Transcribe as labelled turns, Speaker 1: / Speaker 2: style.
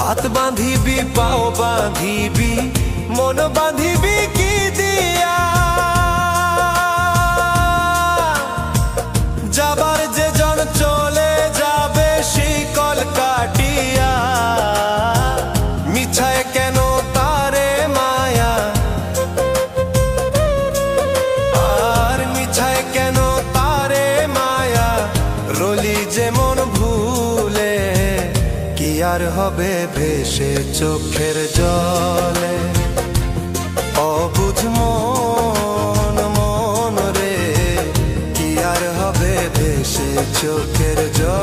Speaker 1: হাত বাঁধিবি পাও বাঁধিবি মন বাঁধিবি কি দিয়া যাবার যে জন চলে যাবে শিকল কাটিয়া মিছায় কেন তারে মায়া আর মিছায় কেন তারে মায়া রলি যেমন ভুলে কি আর হবে ভেসে চোখের জলে অবুঝ মন মন রে কি আর হবে ভেসে চোখের জলে।